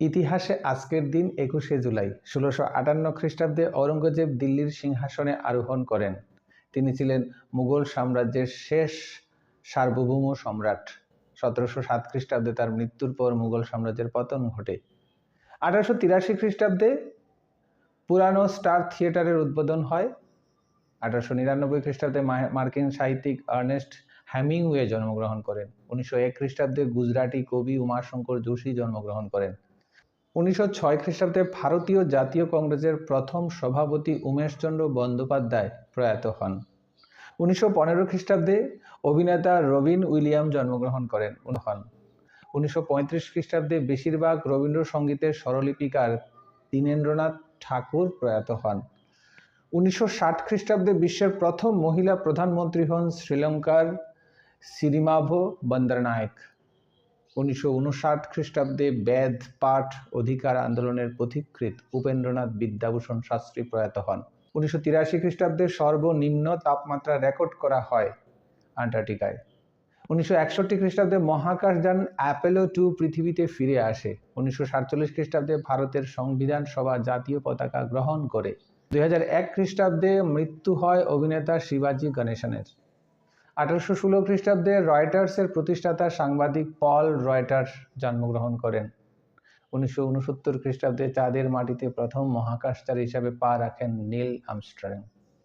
ইতিহাসে আজকের দিন ২১শে জুলাই ১৬৫৮ খ্রিস্টাব্দে ঔরঙ্গজেব দিল্লির সিংহাসনে আরোহণ করেন। তিনি ছিলেন মুঘল সাম্রাজ্যের শেষ সার্বভৌম সম্রাট। ১৭০৭ খ্রিস্টাব্দে তার মৃত্যুর পর মুঘল সাম্রাজ্যের পতন ঘটে। ১৮৮৩ খ্রিস্টাব্দে পুরানো স্টার থিয়েটারের উদ্বোধন হয়। ১৮৯৯ খ্রিস্টাব্দে মার্কিন সাহিত্যিক আর্নেস্ট হেমিংওয়ে জন্মগ্রহণ করেন। ১৯০১ খ্রিস্টাব্দে গুজরাটি কবি উমাশঙ্কর যোশী জন্মগ্রহণ করেন। ১৯০৬ খ্রিস্টাব্দে ভারতীয় জাতীয় কংগ্রেসের প্রথম সভাপতি উমেশচন্দ্র বন্দ্যোপাধ্যায় প্রয়াত হন। ১৯১৫ খ্রিস্টাব্দে অভিনেতা রবিন উইলিয়ামস জন্মগ্রহণ করেন। ১৯৩৫ খ্রিস্টাব্দে বেশিরভাগ রবীন্দ্রসঙ্গীতের স্বরলিপিকার দীনেন্দ্রনাথ ঠাকুর প্রয়াত হন। ১৯৬০ খ্রিস্টাব্দে বিশ্বের প্রথম মহিলা প্রধানমন্ত্রী হন শ্রীলঙ্কার সিরিমাভো বন্দরনায়েক। ১৯৫৯ খ্রিস্টাব্দে বেদ পাঠ অধিকার আন্দোলনের পথিকৃৎ উপেন্দ্রনাথ বিদ্যাভূষণ শাস্ত্রী প্রয়াত হন। ১৯৮৩ খ্রিস্টাব্দে সর্বনিম্ন তাপমাত্রা রেকর্ড করা হয় আন্টার্কটিকায়। ১৯৬১ খ্রিস্টাব্দে মহাকাশযান অ্যাপোলো 2 পৃথিবীতে ফিরে আসে। ১৯৪৭ খ্রিস্টাব্দে ভারতের সংবিধান সভা জাতীয় পতাকা গ্রহণ করে। ২০০১ খ্রিস্টাব্দে মৃত্যু হয় অভিনেতা শিবাজি গণেশনের। ১৮১৬ খ্রিস্টাব্দে রয়টার্সের প্রতিষ্ঠাতা সাংবাদিক পল রয়টার্স জন্মগ্রহণ করেন। ১৯৬৯ খ্রিস্টাব্দে চাঁদের মাটিতে প্রথম মহাকাশচারী হিসাবে পা রাখেন নীল আর্মস্ট্রং।